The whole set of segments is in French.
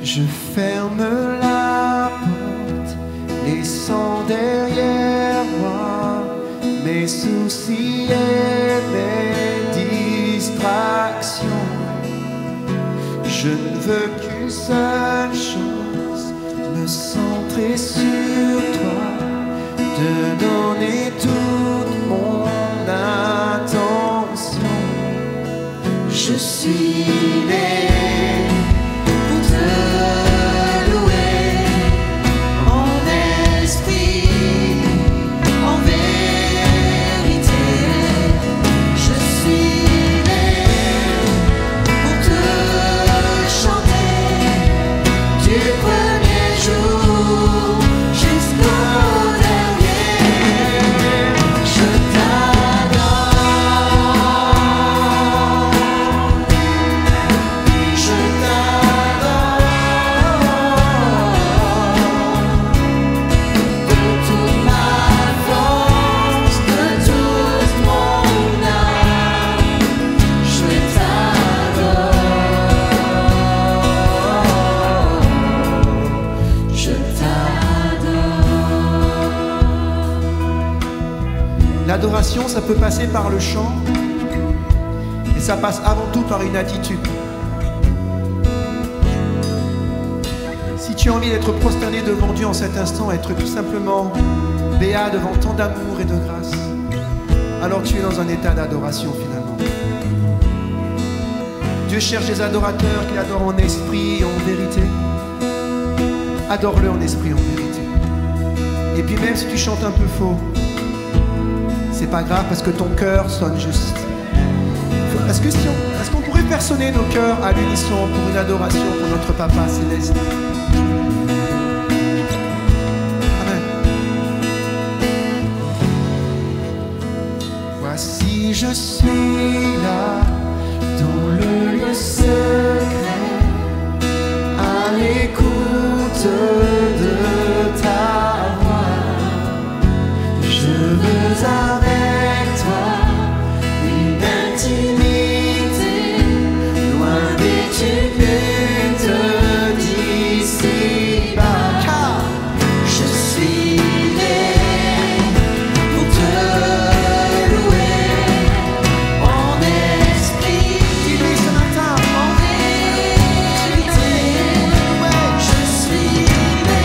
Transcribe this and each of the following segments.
Je ferme la porte, laissant derrière moi mes soucis et mes distractions. Je ne veux qu'une seule chose, me centrer sur toi, te donner toute mon attention. Je suis né pour te louer en esprit, en vérité. Je suis né pour te chanter du premier jour jusqu'au dernier. Je t'adore, je t'adore de toute ma force, de toute mon âme. Je t'adore, je t'adore. L'adoration, ça peut passer par le chant, et ça passe avant tout par une attitude. Si tu as envie d'être prosterné devant Dieu en cet instant, être tout simplement béat devant tant d'amour et de grâce, alors tu es dans un état d'adoration finalement. Dieu cherche des adorateurs qui l'adorent en esprit et en vérité. Adore-le en esprit et en vérité. Et puis même si tu chantes un peu faux, c'est pas grave parce que ton cœur sonne juste. Est-ce qu'on pourrait personner nos cœurs à l'unisson pour une adoration pour notre Papa Céleste? Amen. Voici je suis là dans le lieu secret, à l'écoute de ta voix. Je veux avec toi une intimité, loin des tumultes d'ici-bas. Car je suis né pour te louer en esprit. Dis-lui ce matin, en vérité. Ouais. Je suis né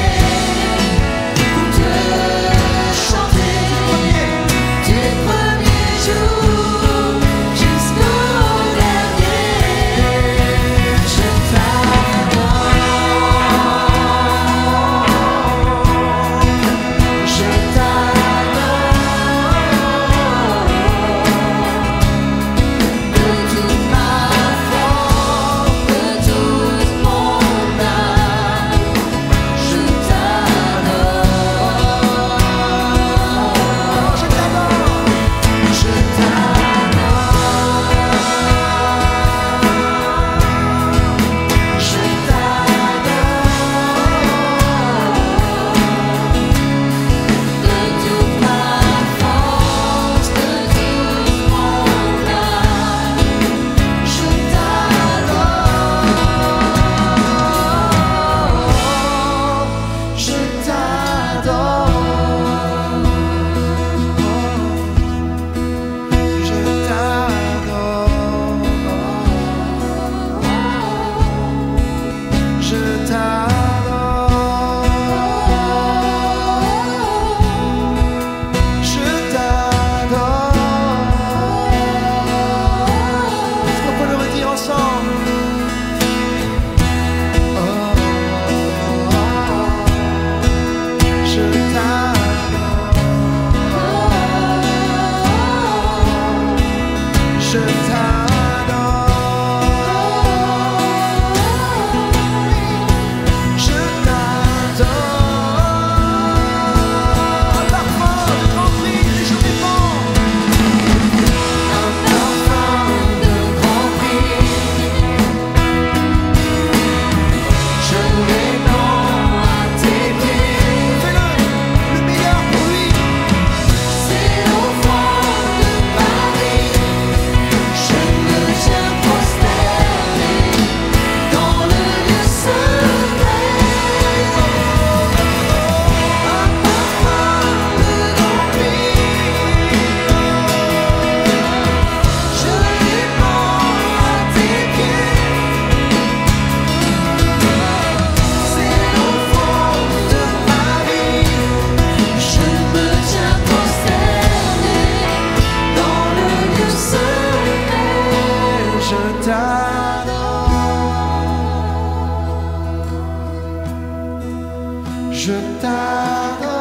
Je t'adore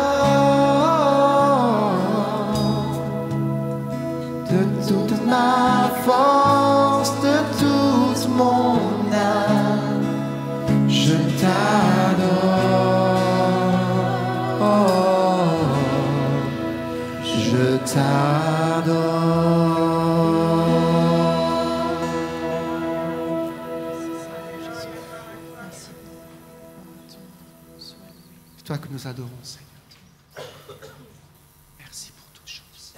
de toute ma force, de toute mon âme. Je t'adore, je t'adore. C'est toi que nous adorons, Seigneur. Merci pour toutes choses.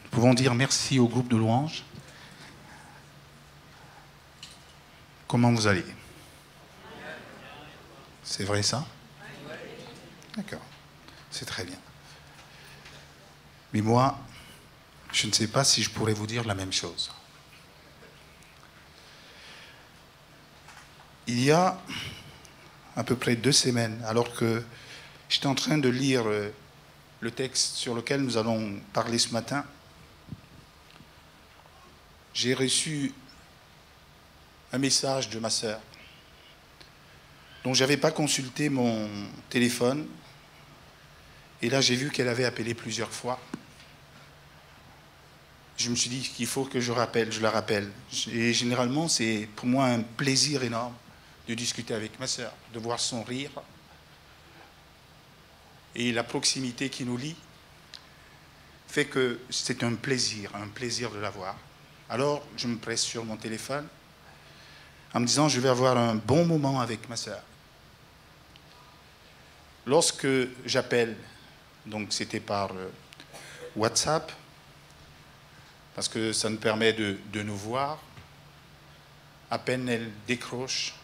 Nous pouvons dire merci au groupe de louanges. Comment vous allez? C'est vrai ça? D'accord, c'est très bien. Mais moi, je ne sais pas si je pourrais vous dire la même chose. Il y a à peu près 2 semaines, alors que j'étais en train de lire le texte sur lequel nous allons parler ce matin, j'ai reçu un message de ma sœur, dont je n'avais pas consulté mon téléphone. Et là, j'ai vu qu'elle avait appelé plusieurs fois. Je me suis dit qu'il faut que je la rappelle. Et généralement, c'est pour moi un plaisir énorme de discuter avec ma sœur, de voir son rire et la proximité qui nous lie fait que c'est un plaisir de la voir. Alors, je me presse sur mon téléphone en me disant je vais avoir un bon moment avec ma sœur. Lorsque j'appelle, donc c'était par WhatsApp, parce que ça nous permet de nous voir, à peine elle décroche,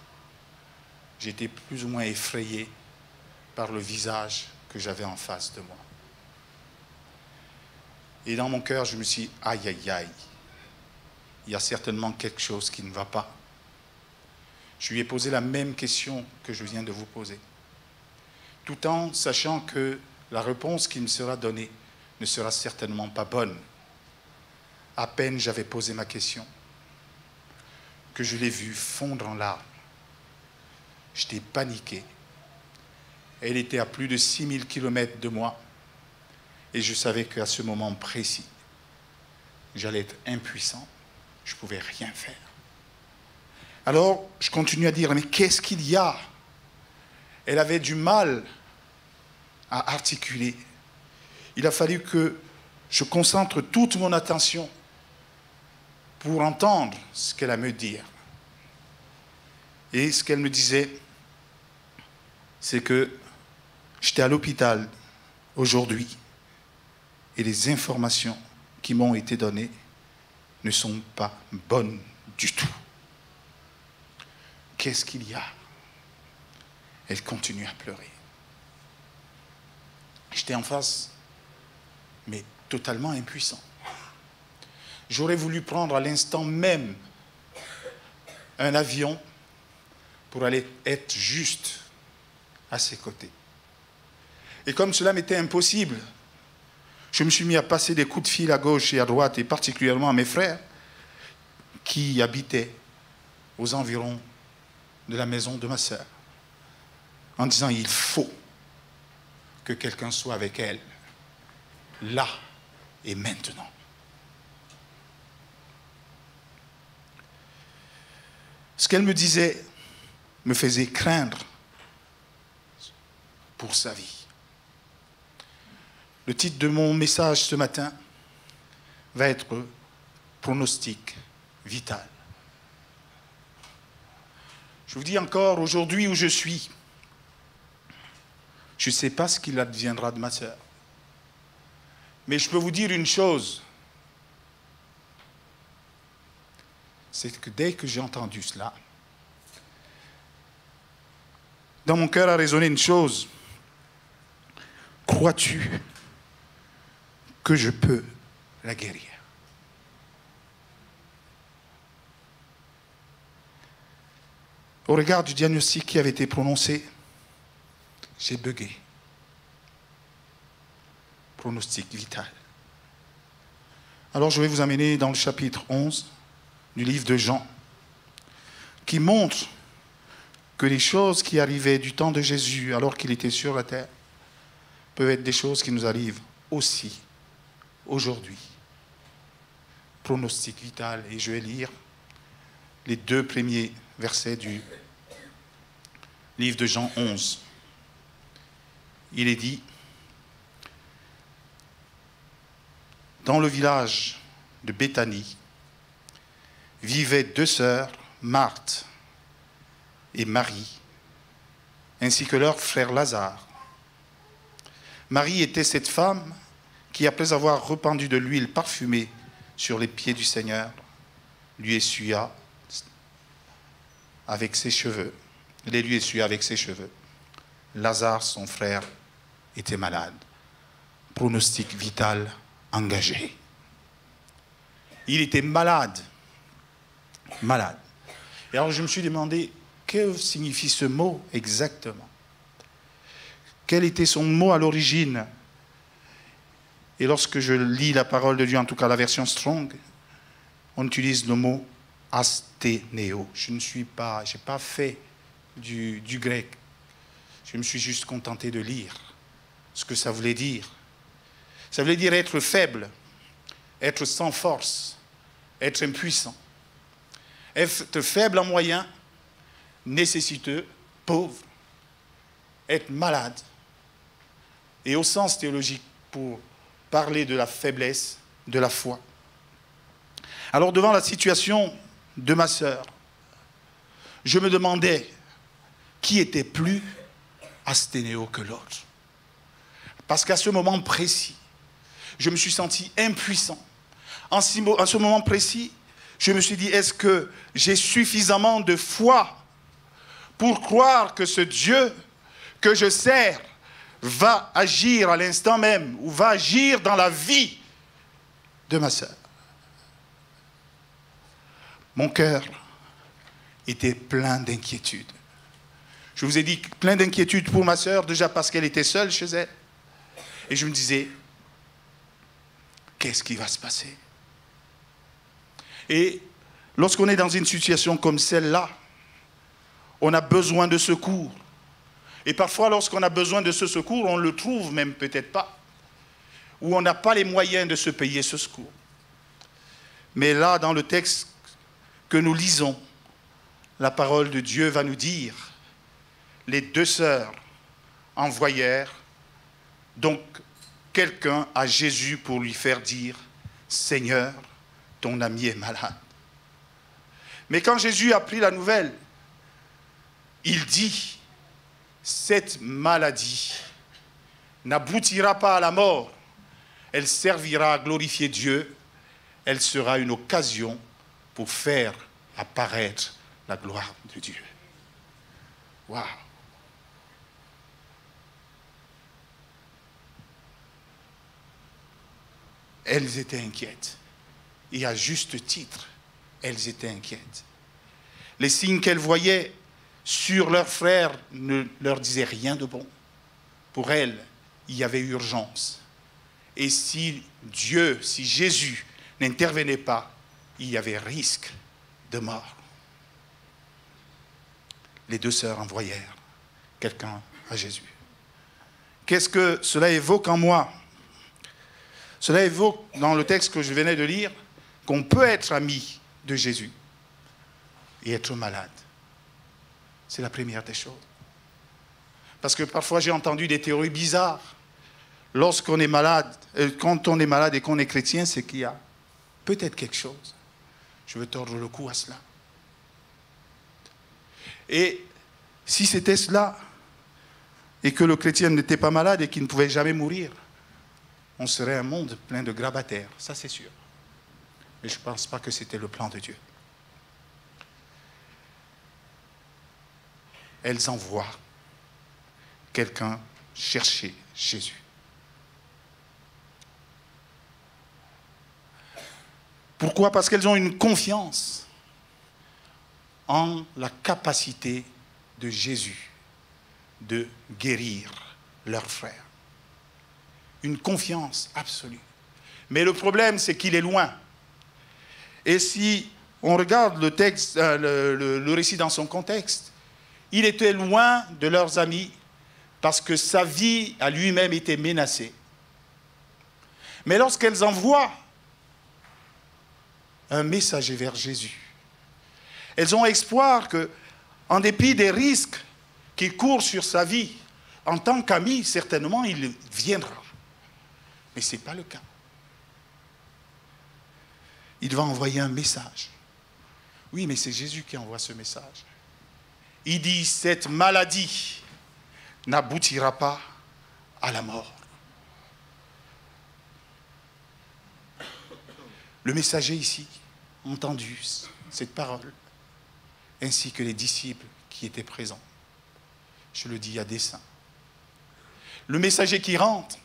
j'étais plus ou moins effrayé par le visage que j'avais en face de moi. Et dans mon cœur, je me suis dit, aïe, aïe, aïe, il y a certainement quelque chose qui ne va pas. Je lui ai posé la même question que je viens de vous poser, tout en sachant que la réponse qui me sera donnée ne sera certainement pas bonne. À peine j'avais posé ma question, que je l'ai vue fondre en larmes. J'étais paniqué. Elle était à plus de 6000 km de moi, et je savais qu'à ce moment précis, j'allais être impuissant. Je ne pouvais rien faire. Alors, je continue à dire, mais qu'est-ce qu'il y a? Elle avait du mal à articuler. Il a fallu que je concentre toute mon attention pour entendre ce qu'elle a à me dire. Et ce qu'elle me disait, c'est que j'étais à l'hôpital aujourd'hui et les informations qui m'ont été données ne sont pas bonnes du tout. Qu'est-ce qu'il y a? Elle continue à pleurer. J'étais en face, mais totalement impuissant. J'aurais voulu prendre à l'instant même un avion pour aller être juste à ses côtés. Et comme cela m'était impossible, je me suis mis à passer des coups de fil à gauche et à droite, et particulièrement à mes frères qui habitaient aux environs de la maison de ma sœur, en disant il faut que quelqu'un soit avec elle, là et maintenant. Ce qu'elle me disait me faisait craindre pour sa vie. Le titre de mon message ce matin va être « Pronostic vital ». Je vous dis encore, aujourd'hui où je suis, je ne sais pas ce qu'il adviendra de ma sœur. Mais je peux vous dire une chose. c'est que dès que j'ai entendu cela, dans mon cœur a résonné une chose. Crois-tu que je peux la guérir? Au regard du diagnostic qui avait été prononcé, j'ai bugué. Pronostic vital. Alors je vais vous amener dans le chapitre 11 du livre de Jean, qui montre que les choses qui arrivaient du temps de Jésus, alors qu'il était sur la terre, peuvent être des choses qui nous arrivent aussi aujourd'hui. Pronostic vital. Et je vais lire les 2 premiers versets du livre de Jean 11. Il est dit, dans le village de Béthanie, vivaient 2 sœurs, Marthe et Marie, ainsi que leur frère Lazare. Marie était cette femme qui, après avoir répandu de l'huile parfumée sur les pieds du Seigneur, lui essuya avec ses cheveux. Les lui essuya avec ses cheveux. Lazare, son frère, était malade. Pronostic vital engagé. Il était malade. Malade. Et alors je me suis demandé, que signifie ce mot exactement? Quel était son mot à l'origine? Et lorsque je lis la parole de Dieu, en tout cas la version Strong, on utilise le mot asténéo. Je n'ai pas fait du grec. Je me suis juste contenté de lire ce que ça voulait dire. Ça voulait dire être faible, être sans force, être impuissant. Être faible en moyens, nécessiteux, pauvre, être malade. Et au sens théologique, pour parler de la faiblesse, de la foi. Alors devant la situation de ma sœur, je me demandais qui était plus asténéo que l'autre. Parce qu'à ce moment précis, je me suis senti impuissant. En ce moment précis, je me suis dit, est-ce que j'ai suffisamment de foi pour croire que ce Dieu que je sers va agir à l'instant même, ou va agir dans la vie de ma sœur? Mon cœur était plein d'inquiétude. Je vous ai dit plein d'inquiétude pour ma sœur, déjà parce qu'elle était seule chez elle. Et je me disais, qu'est-ce qui va se passer? Et lorsqu'on est dans une situation comme celle-là, on a besoin de secours. Et parfois, lorsqu'on a besoin de ce secours, on ne le trouve même peut-être pas. Ou on n'a pas les moyens de se payer ce secours. Mais là, dans le texte que nous lisons, la parole de Dieu va nous dire, les 2 sœurs envoyèrent donc quelqu'un à Jésus pour lui faire dire, Seigneur, ton ami est malade. Mais quand Jésus a pris la nouvelle, il dit, cette maladie n'aboutira pas à la mort, elle servira à glorifier Dieu, elle sera une occasion pour faire apparaître la gloire de Dieu. Waouh! Elles étaient inquiètes. Et à juste titre, elles étaient inquiètes. Les signes qu'elles voyaient sur leurs frères ne leur disaient rien de bon. Pour elles, il y avait urgence. Et si Dieu, si Jésus n'intervenait pas, il y avait risque de mort. Les 2 sœurs envoyèrent quelqu'un à Jésus. Qu'est-ce que cela évoque en moi? Cela évoque, dans le texte que je venais de lire, qu'on peut être ami de Jésus et être malade. C'est la première des choses. Parce que parfois j'ai entendu des théories bizarres. Lorsqu'on est malade, quand on est malade et qu'on est chrétien, c'est qu'il y a peut-être quelque chose. Je veux tordre le cou à cela. Et si c'était cela, et que le chrétien n'était pas malade et qu'il ne pouvait jamais mourir, on serait un monde plein de grabataires, ça c'est sûr. Mais je ne pense pas que c'était le plan de Dieu. elles envoient quelqu'un chercher Jésus. Pourquoi? Parce qu'elles ont une confiance en la capacité de Jésus de guérir leurs frères. Une confiance absolue. Mais le problème, c'est qu'il est loin. Et si on regarde le texte, le récit dans son contexte, il était loin de leurs amis parce que sa vie à lui-même était menacée. Mais lorsqu'elles envoient un messager vers Jésus, elles ont espoir que, en dépit des risques qu'il court sur sa vie, en tant qu'ami, certainement, il viendra. Mais ce n'est pas le cas. Il va envoyer un message. Oui, mais c'est Jésus qui envoie ce message. Il dit, cette maladie n'aboutira pas à la mort. Le messager ici a entendu cette parole, ainsi que les disciples qui étaient présents. Je le dis à dessein. Le messager qui rentre,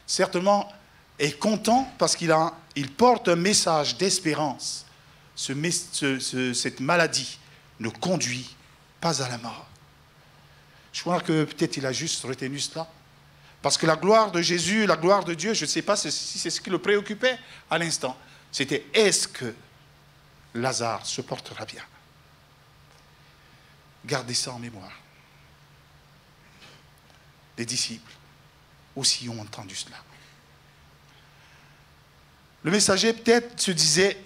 certainement, est content parce qu'il porte un message d'espérance. Cette maladie ne conduit pas à la mort. Je crois que peut-être il a juste retenu cela. Parce que la gloire de Jésus, la gloire de Dieu, je ne sais pas si c'est ce qui le préoccupait à l'instant. C'était, est-ce que Lazare se portera bien? Gardez ça en mémoire. Les disciples aussi ont entendu cela. Le messager peut-être se disait,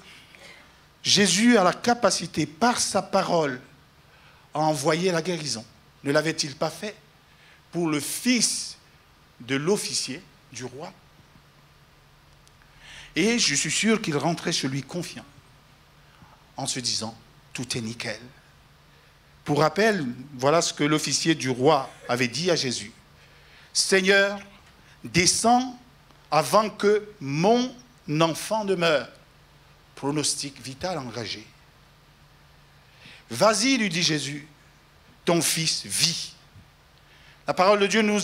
Jésus a la capacité, par sa parole, à envoyer la guérison. Ne l'avait-il pas fait pour le fils de l'officier du roi? Et je suis sûr qu'il rentrait chez lui confiant, en se disant, tout est nickel. Pour rappel, voilà ce que l'officier du roi avait dit à Jésus. Seigneur, descends avant que mon enfant ne meure. Pronostic vital engagé. Vas-y, lui dit Jésus, ton fils vit. La parole de Dieu nous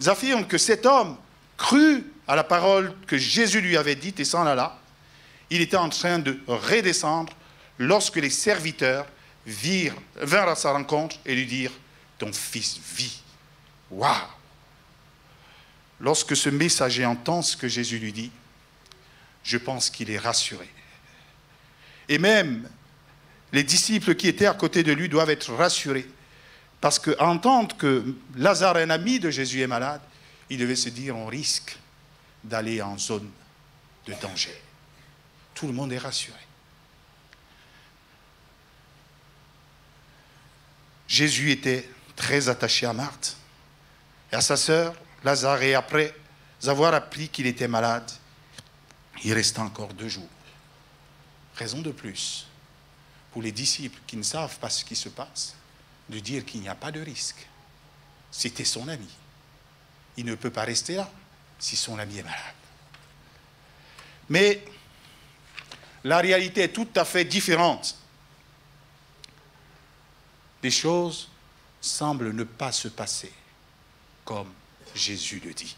affirme que cet homme crut à la parole que Jésus lui avait dite et s'en alla. Il était en train de redescendre lorsque les serviteurs vinrent à sa rencontre et lui dirent, ton fils vit. Waouh! Lorsque ce messager entend ce que Jésus lui dit, je pense qu'il est rassuré. Et même les disciples qui étaient à côté de lui doivent être rassurés. Parce qu'entendre que Lazare, un ami de Jésus, est malade, il devait se dire, on risque d'aller en zone de danger. Tout le monde est rassuré. Jésus était très attaché à Marthe et à sa sœur Lazare, et après avoir appris qu'il était malade, il resta encore 2 jours. Raison de plus pour les disciples qui ne savent pas ce qui se passe, de dire qu'il n'y a pas de risque. C'était son ami. Il ne peut pas rester là si son ami est malade. Mais la réalité est tout à fait différente. Les choses semblent ne pas se passer comme Jésus le dit.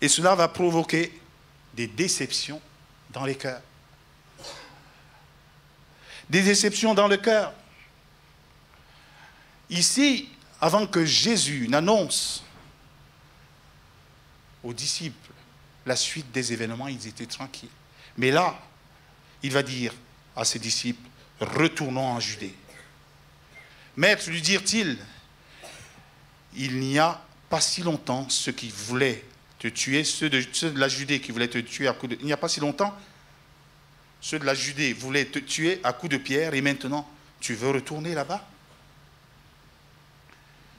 Et cela va provoquer des déceptions dans les cœurs. Des déceptions dans le cœur. Ici, avant que Jésus n'annonce aux disciples la suite des événements, ils étaient tranquilles. Mais là, il va dire à ses disciples, retournons en Judée. Maître, lui dirent-ils, il n'y a pas si longtemps ceux qui voulaient te tuer, ceux de la Judée qui voulaient te tuer à coups de... Il n'y a pas si longtemps, ceux de la Judée voulaient te tuer à coups de pierre, et maintenant, tu veux retourner là-bas?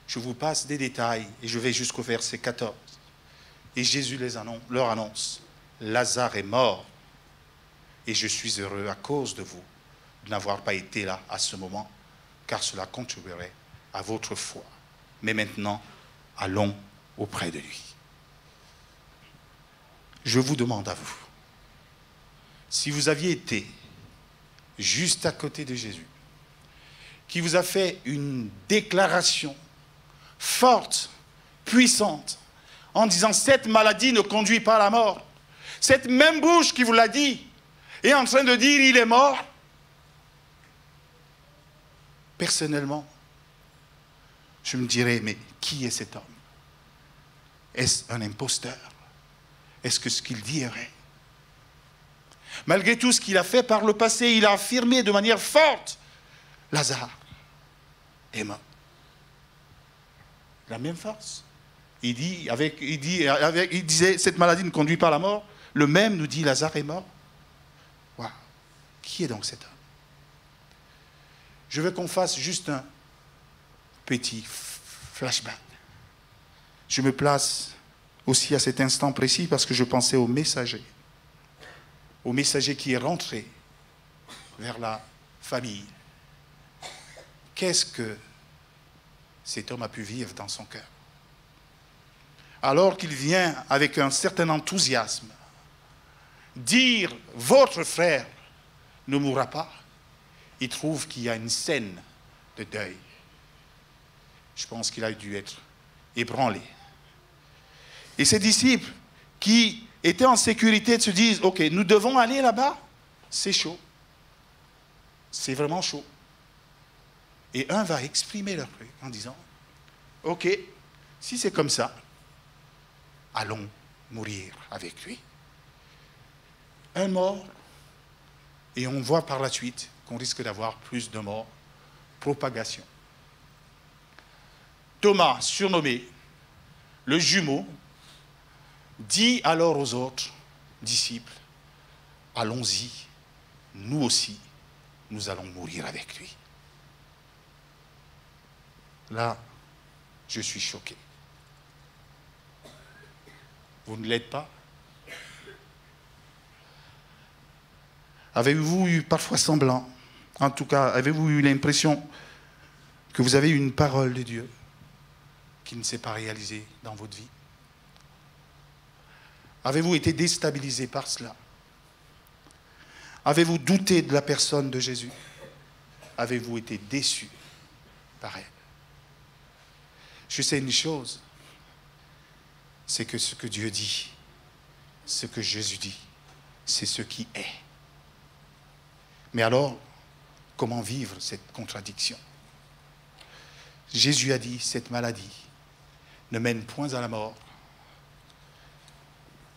Je vous passe des détails, et je vais jusqu'au verset 14. Et Jésus leur annonce, Lazare est mort, et je suis heureux à cause de vous de n'avoir pas été là à ce moment, car cela contribuerait à votre foi. Mais maintenant, allons auprès de lui. Je vous demande à vous, si vous aviez été juste à côté de Jésus, qui vous a fait une déclaration forte, puissante, en disant cette maladie ne conduit pas à la mort. Cette même bouche qui vous l'a dit est en train de dire il est mort. Personnellement, je me dirais, mais qui est cet homme? Est-ce un imposteur? Est-ce que ce qu'il dit est vrai? Malgré tout ce qu'il a fait par le passé, il a affirmé de manière forte, Lazare est mort. La même force. Il disait, cette maladie ne conduit pas à la mort. Le même nous dit, Lazare est mort. Wow. Qui est donc cet homme? Je veux qu'on fasse juste un petit flashback. Je me place aussi à cet instant précis parce que je pensais au messager qui est rentré vers la famille. Qu'est-ce que cet homme a pu vivre dans son cœur? Alors qu'il vient avec un certain enthousiasme dire « Votre frère ne mourra pas », il trouve qu'il y a une scène de deuil. Je pense qu'il a dû être ébranlé. Et ses disciples qui étaient en sécurité se disent « Ok, nous devons aller là-bas, c'est chaud. C'est vraiment chaud. » Et un va exprimer leur truc en disant « Ok, si c'est comme ça, allons mourir avec lui. » Un mort, et on voit par la suite qu'on risque d'avoir plus de morts. Propagation. Thomas, surnommé le jumeau, dit alors aux autres disciples, allons-y, nous aussi, nous allons mourir avec lui. Là, je suis choqué. Vous ne l'êtes pas? Avez-vous eu parfois semblant, en tout cas, avez-vous eu l'impression que vous avez une parole de Dieu qui ne s'est pas réalisée dans votre vie? Avez-vous été déstabilisé par cela? Avez-vous douté de la personne de Jésus? Avez-vous été déçu par elle? Je sais une chose, c'est que ce que Dieu dit, ce que Jésus dit, c'est ce qui est. Mais alors, comment vivre cette contradiction? Jésus a dit, cette maladie ne mène point à la mort.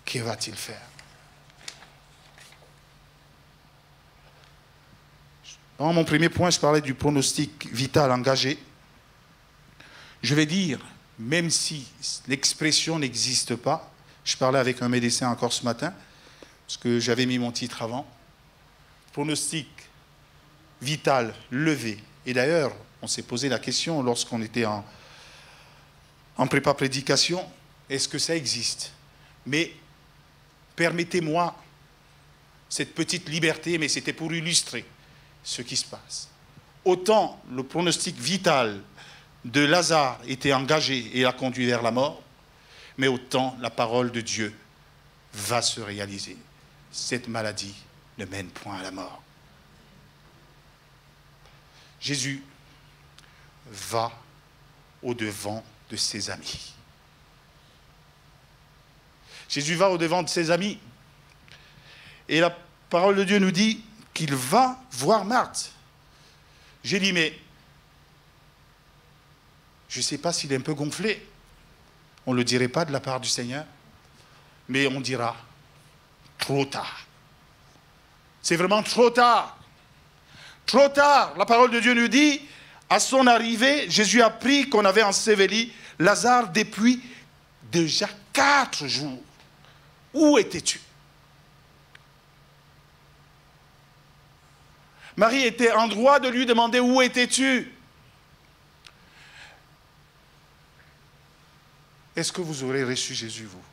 Que va-t-il faire? Dans mon premier point, je parlais du pronostic vital engagé. Je vais dire, même si l'expression n'existe pas, je parlais avec un médecin encore ce matin, parce que j'avais mis mon titre avant, pronostic vital levé. Et d'ailleurs, on s'est posé la question lorsqu'on était en prépa prédication, est-ce que ça existe? Mais permettez-moi cette petite liberté, mais c'était pour illustrer ce qui se passe. Autant le pronostic vital de Lazare était engagé et l'a conduit vers la mort, mais autant la parole de Dieu va se réaliser. Cette maladie ne mène point à la mort. Jésus va au-devant de ses amis. Jésus va au-devant de ses amis. Et la parole de Dieu nous dit qu'il va voir Marthe. J'ai dit, mais je ne sais pas s'il est un peu gonflé. On ne le dirait pas de la part du Seigneur, mais on dira trop tard. C'est vraiment trop tard. Trop tard. La parole de Dieu nous dit, à son arrivée, Jésus a appris qu'on avait enseveli Lazare depuis déjà 4 jours. Où étais-tu? Marie était en droit de lui demander où étais-tu? Est-ce que vous aurez reçu Jésus, vous?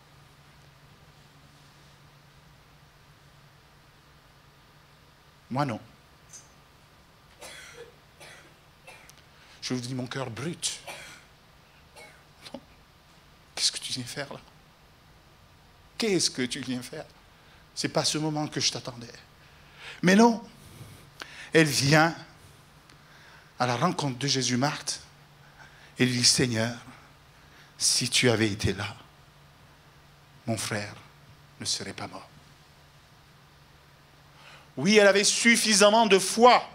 Moi, non. Je vous dis, mon cœur brut. Non. Qu'est-ce que tu viens faire là? Qu'est-ce que tu viens faire? Ce n'est pas ce moment que je t'attendais. Mais non, elle vient à la rencontre de Jésus, Marthe, et lui dit, Seigneur, si tu avais été là, mon frère ne serait pas mort. Oui, elle avait suffisamment de foi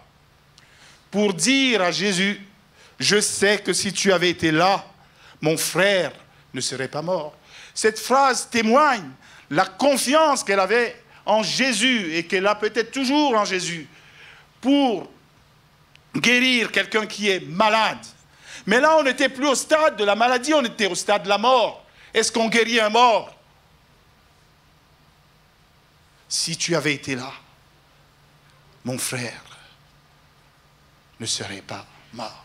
pour dire à Jésus, je sais que si tu avais été là, mon frère ne serait pas mort. Cette phrase témoigne la confiance qu'elle avait en Jésus et qu'elle a peut-être toujours en Jésus pour guérir quelqu'un qui est malade. Mais là, on n'était plus au stade de la maladie, on était au stade de la mort. Est-ce qu'on guérit un mort? Si tu avais été là, mon frère ne serait pas mort.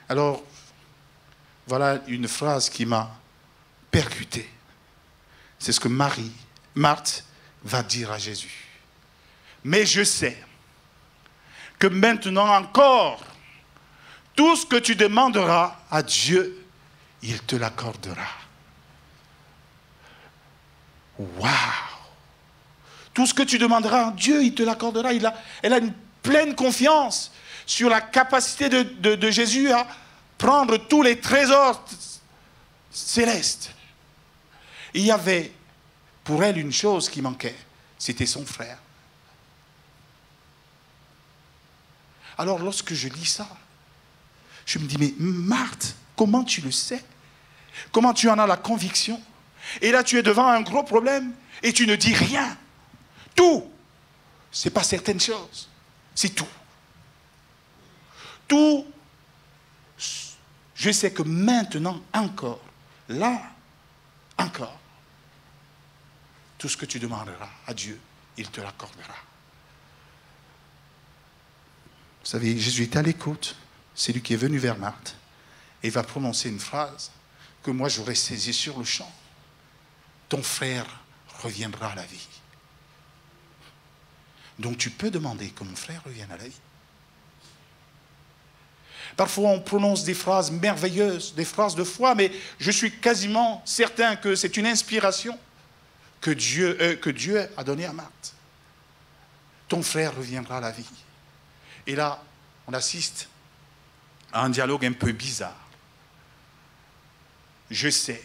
Alors, voilà une phrase qui m'a percuté. C'est ce que Marthe va dire à Jésus. Mais je sais que maintenant encore, tout ce que tu demanderas à Dieu, il te l'accordera. Waouh! Tout ce que tu demanderas à Dieu, il te l'accordera. Elle a une pleine confiance sur la capacité de Jésus à prendre tous les trésors célestes. Il y avait pour elle une chose qui manquait, c'était son frère. Alors lorsque je lis ça, je me dis, mais Marthe, comment tu le sais? Comment tu en as la conviction? Et là, tu es devant un gros problème et tu ne dis rien. Tout. Ce n'est pas certaines choses. C'est tout. Tout. Je sais que maintenant, encore, là, encore, tout ce que tu demanderas à Dieu, il te l'accordera. Vous savez, Jésus est à l'écoute. C'est lui qui est venu vers Marthe et va prononcer une phrase que moi j'aurais saisie sur le champ. Ton frère reviendra à la vie. Donc tu peux demander que mon frère revienne à la vie. Parfois on prononce des phrases merveilleuses, des phrases de foi, mais je suis quasiment certain que c'est une inspiration que Dieu a donnée à Marthe. Ton frère reviendra à la vie. Et là, on assiste à un dialogue un peu bizarre. Je sais,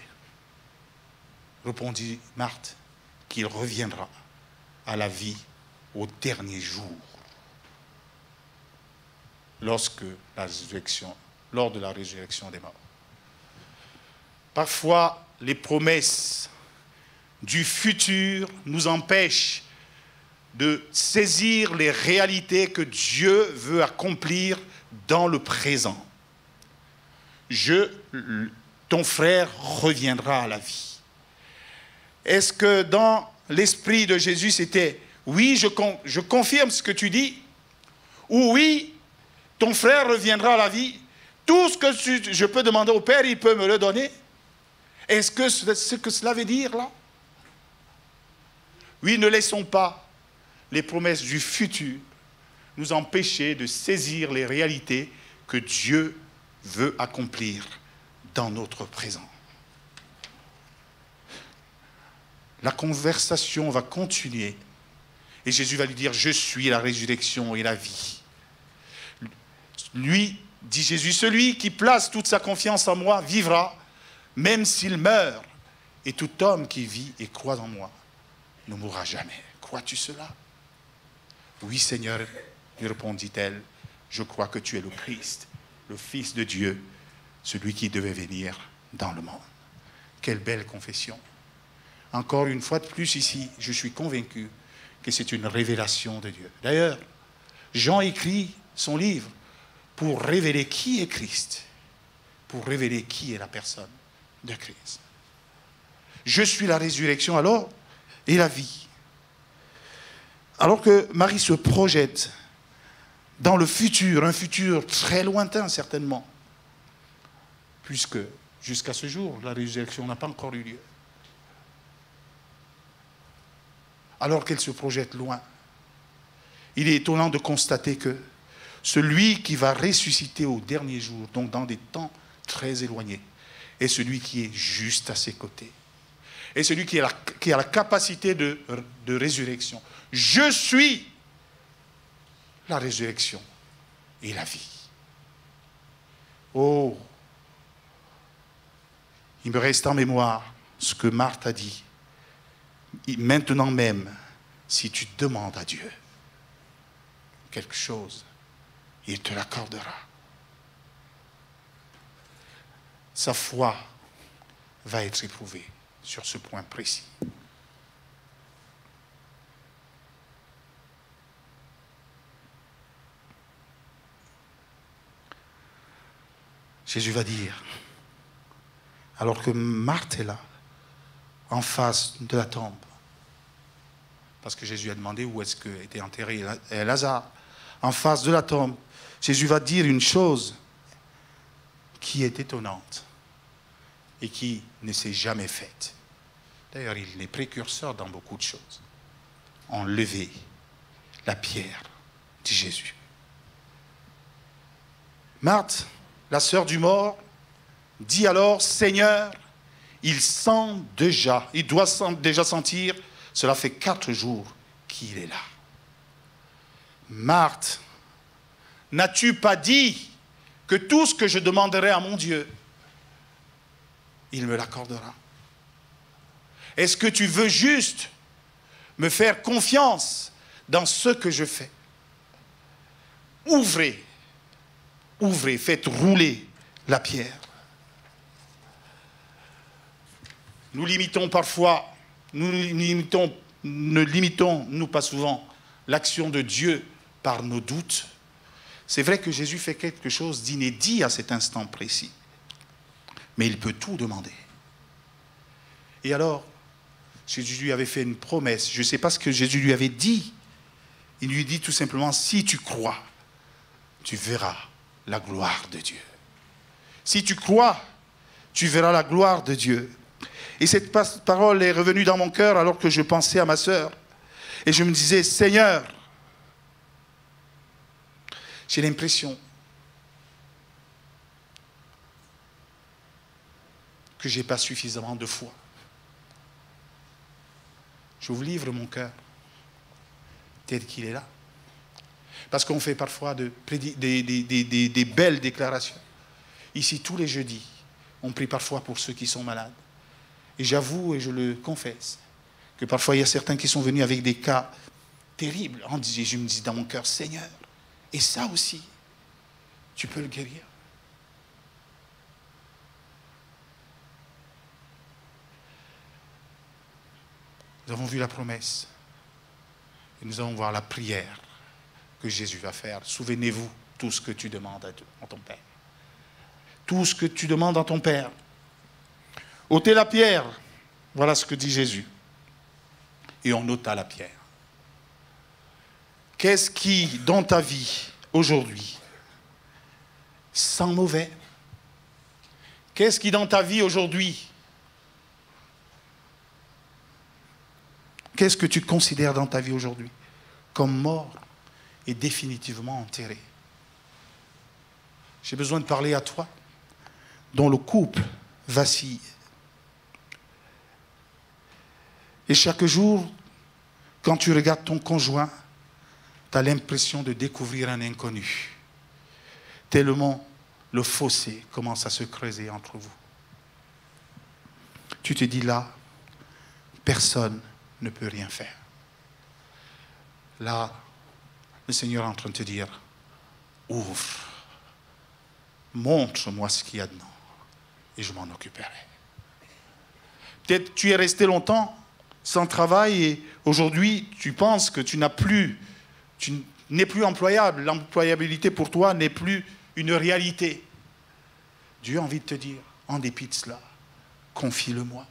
répondit Marthe, qu'il reviendra à la vie au dernier jour, lors de la résurrection des morts. Parfois, les promesses du futur nous empêchent de saisir les réalités que Dieu veut accomplir dans le présent. Ton frère reviendra à la vie. Est-ce que dans l'esprit de Jésus, c'était « oui, je confirme ce que tu dis » ou « oui, ton frère reviendra à la vie, tout ce que je peux demander au Père, il peut me le donner » Est-ce que ce que cela veut dire là? Oui, ne laissons pas les promesses du futur nous empêcher de saisir les réalités que Dieu veut accomplir dans notre présent. La conversation va continuer et Jésus va lui dire « Je suis la résurrection et la vie ». Lui, dit Jésus, celui qui place toute sa confiance en moi vivra, même s'il meurt. Et tout homme qui vit et croit en moi ne mourra jamais. Crois-tu cela? Oui, Seigneur, lui répondit-elle, je crois que tu es le Christ, le Fils de Dieu, celui qui devait venir dans le monde. Quelle belle confession. Encore une fois de plus ici, je suis convaincu que c'est une révélation de Dieu. D'ailleurs, Jean écrit son livre pour révéler qui est Christ, pour révéler qui est la personne de Christ. Je suis la résurrection alors et la vie. Alors que Marie se projette dans le futur, un futur très lointain certainement, puisque jusqu'à ce jour, la résurrection n'a pas encore eu lieu. Alors qu'elle se projette loin, il est étonnant de constater que celui qui va ressusciter au dernier jour, donc dans des temps très éloignés, est celui qui est juste à ses côtés. Et celui qui a la capacité de résurrection. Je suis la résurrection et la vie. Oh, il me reste en mémoire ce que Marthe a dit. Maintenant même, si tu demandes à Dieu quelque chose, il te l'accordera. Sa foi va être éprouvée sur ce point précis. Jésus va dire, alors que Marthe est là, en face de la tombe, parce que Jésus a demandé où est-ce qu'était enterré Lazare, en face de la tombe, Jésus va dire une chose qui est étonnante et qui ne s'est jamais faite. D'ailleurs, il est précurseur dans beaucoup de choses. Enlever la pierre de Jésus. Marthe, la sœur du mort, dit alors, Seigneur, il doit déjà sentir, cela fait 4 jours qu'il est là. Marthe, n'as-tu pas dit que tout ce que je demanderai à mon Dieu, il me l'accordera? Est-ce que tu veux juste me faire confiance dans ce que je fais? Ouvrez, faites rouler la pierre. Nous limitons parfois, ne limitons, nous pas souvent, l'action de Dieu par nos doutes. C'est vrai que Jésus fait quelque chose d'inédit à cet instant précis. Mais il peut tout demander. Et alors, Jésus lui avait fait une promesse. Je ne sais pas ce que Jésus lui avait dit. Il lui dit tout simplement, si tu crois, tu verras la gloire de Dieu. Si tu crois, tu verras la gloire de Dieu. Et cette parole est revenue dans mon cœur alors que je pensais à ma sœur. Et je me disais, Seigneur, j'ai l'impression que je n'ai pas suffisamment de foi. Je vous livre mon cœur tel qu'il est là. Parce qu'on fait parfois des belles déclarations. Ici, tous les jeudis, on prie parfois pour ceux qui sont malades. Et j'avoue, et je le confesse, que parfois il y a certains qui sont venus avec des cas terribles. Je me dis dans mon cœur, Seigneur, et ça aussi, tu peux le guérir. Nous avons vu la promesse. Et nous allons voir la prière que Jésus va faire. Souvenez-vous, tout ce que tu demandes à ton Père. Tout ce que tu demandes à ton Père. Ôtez la pierre. Voilà ce que dit Jésus. Et on ôta la pierre. Qu'est-ce qui, dans ta vie, aujourd'hui, sent mauvais? Qu'est-ce qui, dans ta vie, aujourd'hui, qu'est-ce que tu considères dans ta vie aujourd'hui comme mort et définitivement enterré? J'ai besoin de parler à toi, dont le couple vacille. Et chaque jour, quand tu regardes ton conjoint, tu as l'impression de découvrir un inconnu. Tellement le fossé commence à se creuser entre vous. Tu te dis là, personne ne peut rien faire. Là, le Seigneur est en train de te dire, ouvre, montre-moi ce qu'il y a dedans et je m'en occuperai. Peut-être tu es resté longtemps sans travail et aujourd'hui tu penses que tu n'es plus employable. L'employabilité pour toi n'est plus une réalité. Dieu a envie de te dire, en dépit de cela, confie-le-moi.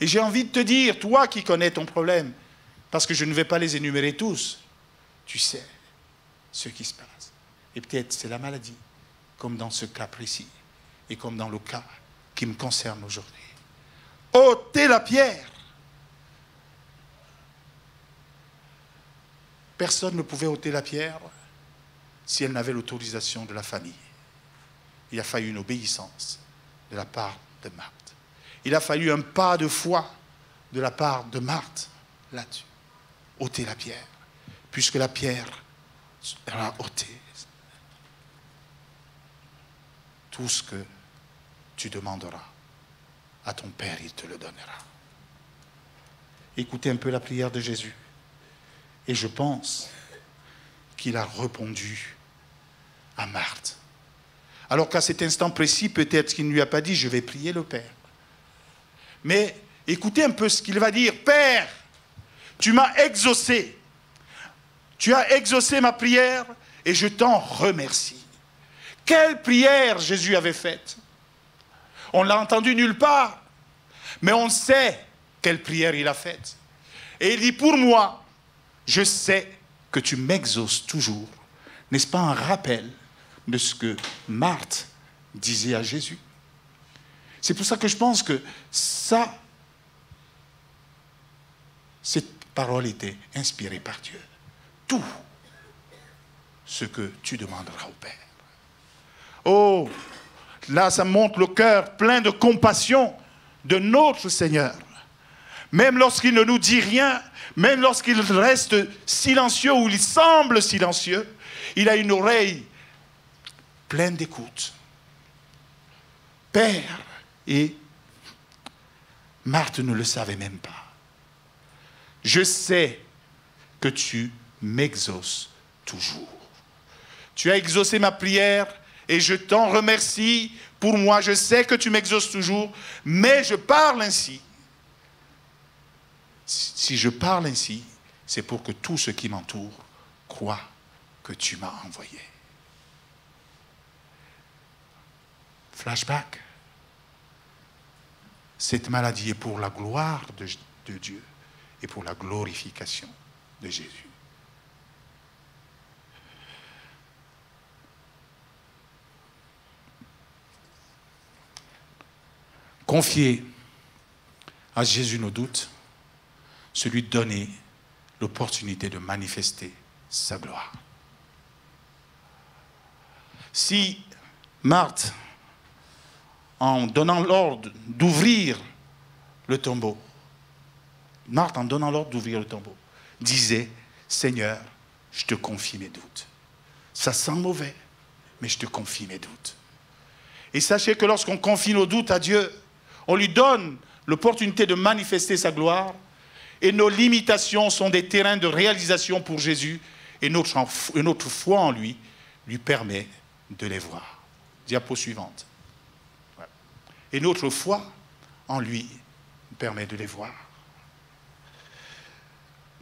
Et j'ai envie de te dire, toi qui connais ton problème, parce que je ne vais pas les énumérer tous, tu sais ce qui se passe. Et peut-être c'est la maladie, comme dans ce cas précis, et comme dans le cas qui me concerne aujourd'hui. Ôtez la pierre. Personne ne pouvait ôter la pierre si elle n'avait l'autorisation de la famille. Il a fallu une obéissance de la part de Marthe. Il a fallu un pas de foi de la part de Marthe là-dessus. Ôter la pierre, puisque la pierre sera ôtée. tout ce que tu demanderas à ton Père, il te le donnera. Écoutez un peu la prière de Jésus. Et je pense qu'il a répondu à Marthe. Alors qu'à cet instant précis, peut-être qu'il ne lui a pas dit, je vais prier le Père. Mais écoutez un peu ce qu'il va dire. Père, tu m'as exaucé. Tu as exaucé ma prière et je t'en remercie. Quelle prière Jésus avait faite? On ne l'a entendu nulle part, mais on sait quelle prière il a faite. Et il dit, pour moi, je sais que tu m'exauces toujours. N'est-ce pas un rappel de ce que Marthe disait à Jésus? C'est pour ça que je pense que ça, cette parole était inspirée par Dieu. Tout ce que tu demanderas au Père. Oh, là, ça montre le cœur plein de compassion de notre Seigneur. Même lorsqu'il ne nous dit rien, même lorsqu'il reste silencieux ou il semble silencieux, il a une oreille pleine d'écoute. Père, et Marthe ne le savait même pas. Je sais que tu m'exauces toujours. Tu as exaucé ma prière et je t'en remercie. Pour moi, je sais que tu m'exauces toujours, mais je parle ainsi. Si je parle ainsi, c'est pour que tous ceux qui m'entourent croient que tu m'as envoyé. Flashback. Cette maladie est pour la gloire de Dieu et pour la glorification de Jésus. Confier à Jésus nos doutes, c'est lui donner l'opportunité de manifester sa gloire. Si Marthe, en donnant l'ordre d'ouvrir le tombeau, Marthe, en donnant l'ordre d'ouvrir le tombeau, disait, Seigneur, je te confie mes doutes. Ça sent mauvais, mais je te confie mes doutes. Et sachez que lorsqu'on confie nos doutes à Dieu, on lui donne l'opportunité de manifester sa gloire, et nos limitations sont des terrains de réalisation pour Jésus, et notre foi en lui permet de les voir. Diapo suivante. Et notre foi en lui permet de les voir.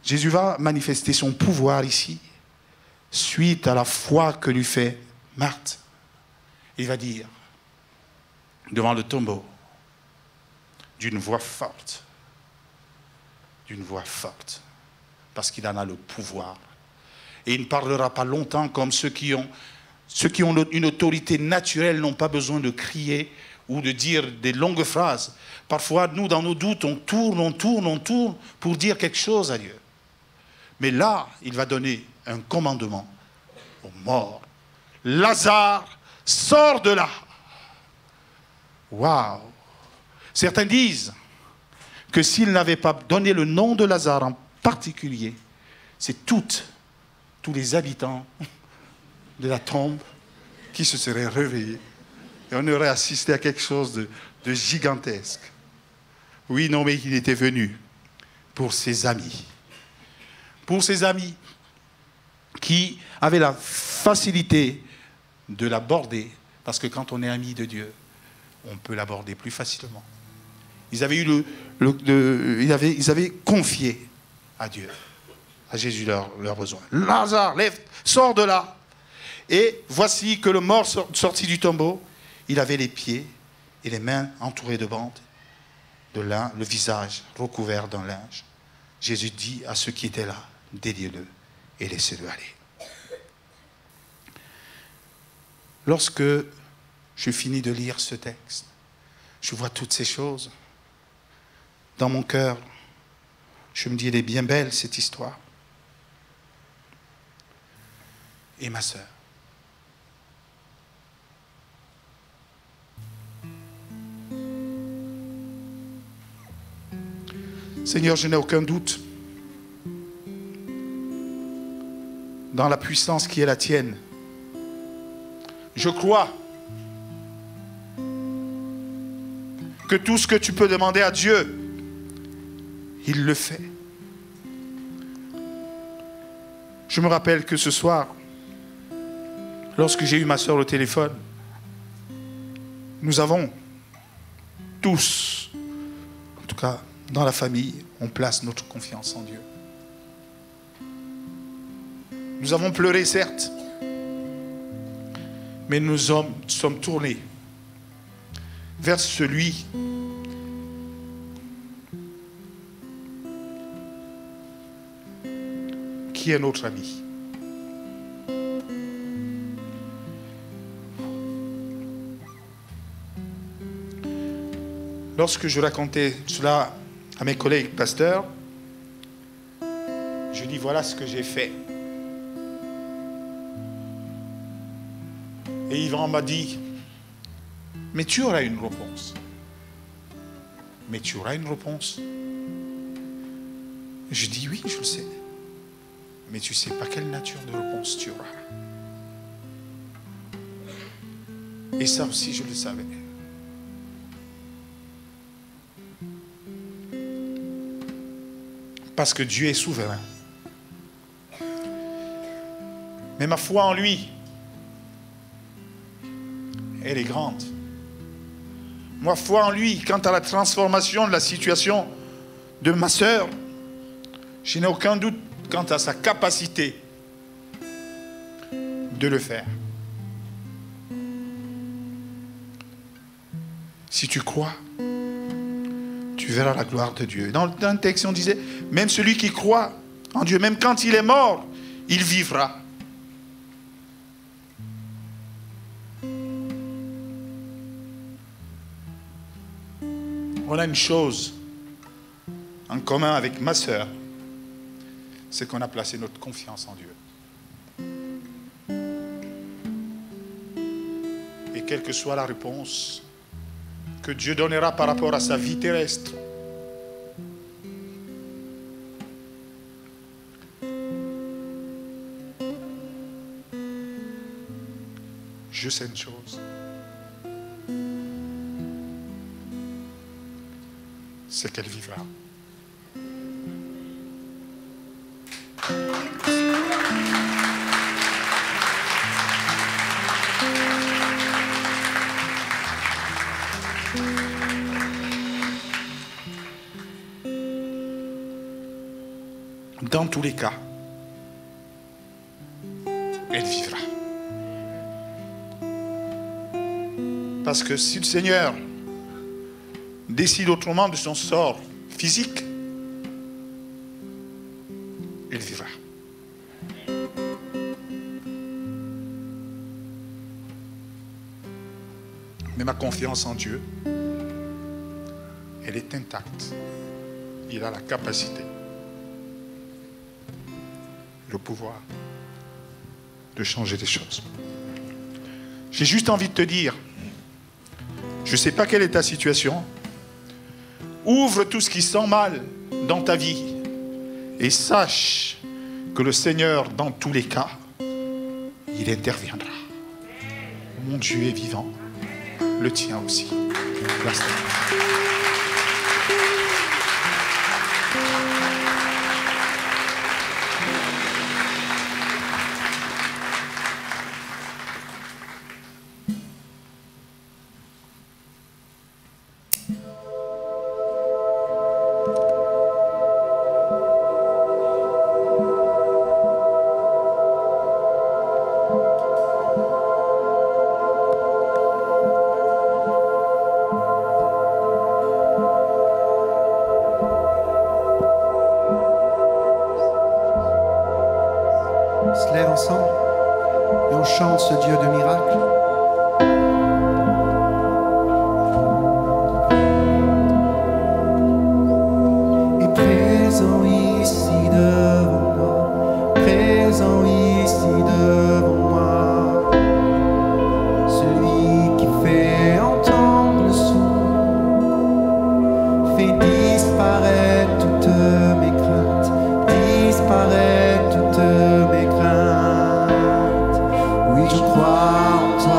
Jésus va manifester son pouvoir ici, suite à la foi que lui fait Marthe. Il va dire, devant le tombeau, d'une voix forte, parce qu'il en a le pouvoir. Et il ne parlera pas longtemps comme ceux qui ont une autorité naturelle n'ont pas besoin de crier ou de dire des longues phrases. Parfois, nous, dans nos doutes, on tourne pour dire quelque chose à Dieu. Mais là, il va donner un commandement aux morts. Lazare, sors de là. Waouh! Certains disent que s'il n'avait pas donné le nom de Lazare en particulier, c'est tous les habitants de la tombe qui se seraient réveillés. Et on aurait assisté à quelque chose de gigantesque. Oui, non, mais il était venu pour ses amis. Pour ses amis qui avaient la facilité de l'aborder. Parce que quand on est ami de Dieu, on peut l'aborder plus facilement. Ils avaient ils avaient confié à Dieu, à Jésus leurs besoins. Lazare, lève, sors de là. Et voici que le mort sorti du tombeau, il avait les pieds et les mains entourées de bandes, le visage recouvert d'un linge. Jésus dit à ceux qui étaient là, déliez-le et laissez-le aller. Lorsque je finis de lire ce texte, je vois toutes ces choses. Dans mon cœur, je me dis, elle est bien belle cette histoire. Et ma sœur. Seigneur, je n'ai aucun doute dans la puissance qui est la tienne. Je crois que tout ce que tu peux demander à Dieu, il le fait. Je me rappelle que ce soir, lorsque j'ai eu ma soeur au téléphone, nous avons tous, en tout cas dans la famille, on place notre confiance en Dieu. Nous avons pleuré, certes, mais nous sommes tournés vers celui qui est notre ami. Lorsque je racontais cela à mes collègues pasteurs, je dis voilà ce que j'ai fait. Et Yvan m'a dit, mais tu auras une réponse. Mais tu auras une réponse. Je dis oui, je le sais. Mais tu ne sais pas quelle nature de réponse tu auras. Et ça aussi, je le savais. Parce que Dieu est souverain. Mais ma foi en lui, elle est grande. Ma foi en lui, quant à la transformation de la situation de ma sœur, je n'ai aucun doute quant à sa capacité de le faire. Si tu crois, tu verras la gloire de Dieu. Dans le texte, on disait, même celui qui croit en Dieu, même quand il est mort, il vivra. On a une chose en commun avec ma sœur, c'est qu'on a placé notre confiance en Dieu. Et quelle que soit la réponse que Dieu donnera par rapport à sa vie terrestre, je sais une chose. C'est qu'elle vivra. Dans tous les cas, elle vivra. Parce que si le Seigneur décide autrement de son sort physique, il vivra. Mais ma confiance en Dieu, elle est intacte. Il a la capacité, le pouvoir de changer les choses. J'ai juste envie de te dire, je ne sais pas quelle est ta situation. Ouvre tout ce qui sent mal dans ta vie et sache que le Seigneur, dans tous les cas, il interviendra. Mon Dieu est vivant, le tien aussi. Merci. On se lève ensemble et on chante ce Dieu de miracles. Et présent ici devant moi, présent ici devant moi, celui qui fait entendre le son, fait disparaître toutes mes craintes, disparaître toutes mes craintes. Oui, je crois en toi.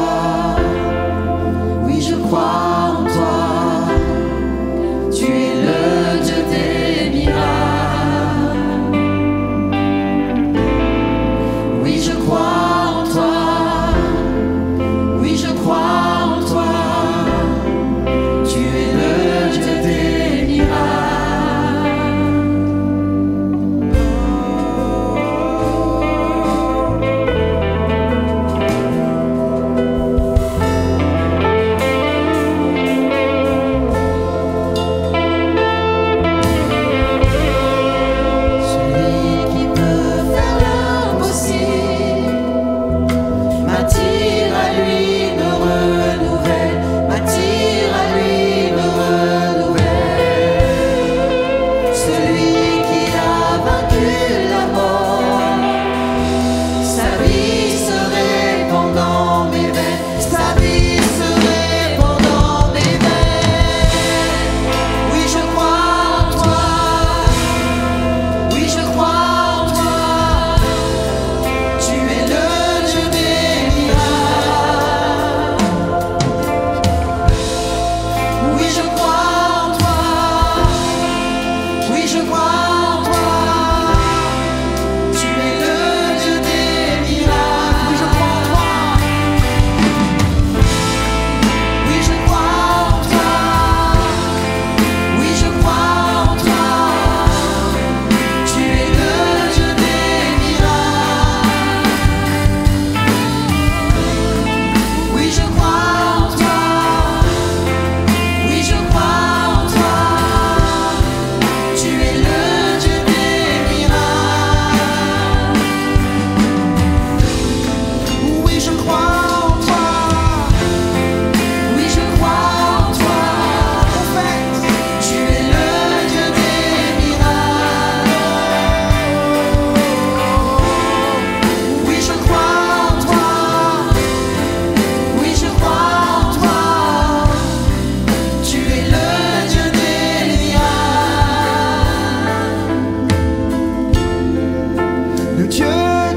le Dieu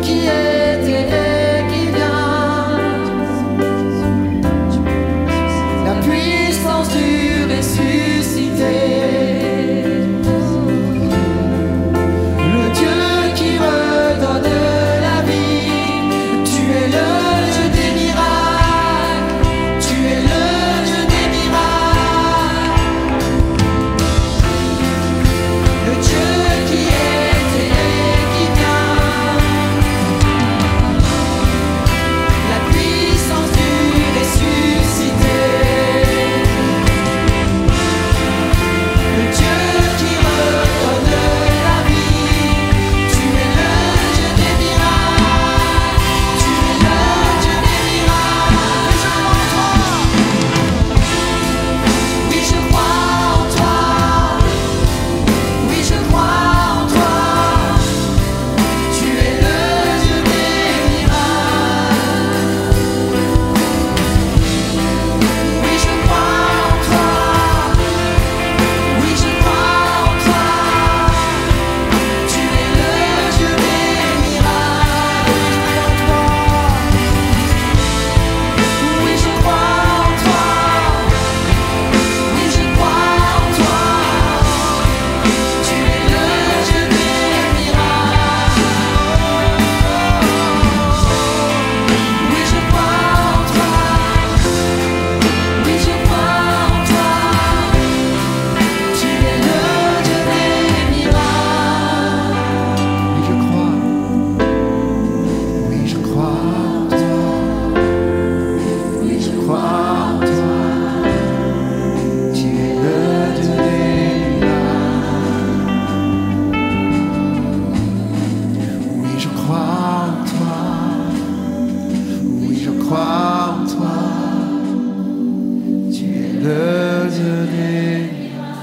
qui était et qui vient, la puissance du ressuscité, le Dieu qui redonne la vie. Tu es le Dieu des miracles, tu es le Dieu des miracles, le Dieu qui était et qui vient, la puissance du ressuscité, le Dieu qui redonne la vie. Tu es le Dieu des miracles, tu es le Dieu des miracles. Oui, je crois en toi, oui, je crois en toi, tu es le Dieu des miracles. Oui, je crois en toi, oui, je crois en toi, tu es le Dieu des miracles. Oui, je crois en toi, oui, je crois en toi, tu es le Dieu des miracles. Oui, je crois en toi, oui, je crois en toi, tu es le Dieu des miracles. Oui, je crois, oui, je crois en toi, oui, je crois en toi, tu es le Dieu des miracles. Oui, je crois en toi, oui, je crois en toi, tu es le Dieu des miracles.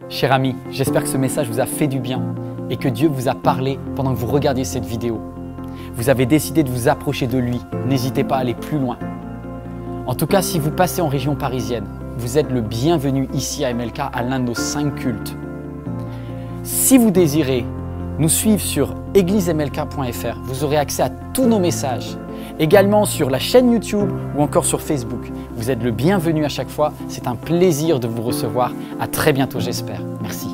Cher ami, j'espère que ce message vous a fait du bien et que Dieu vous a parlé pendant que vous regardiez cette vidéo. Vous avez décidé de vous approcher de lui, n'hésitez pas à aller plus loin. En tout cas, si vous passez en région parisienne, vous êtes le bienvenu ici à MLK à l'un de nos 5 cultes. Si vous désirez nous suivre sur églisemlk.fr, vous aurez accès à tous nos messages, également sur la chaîne YouTube ou encore sur Facebook. Vous êtes le bienvenu à chaque fois, c'est un plaisir de vous recevoir. À très bientôt j'espère. Merci.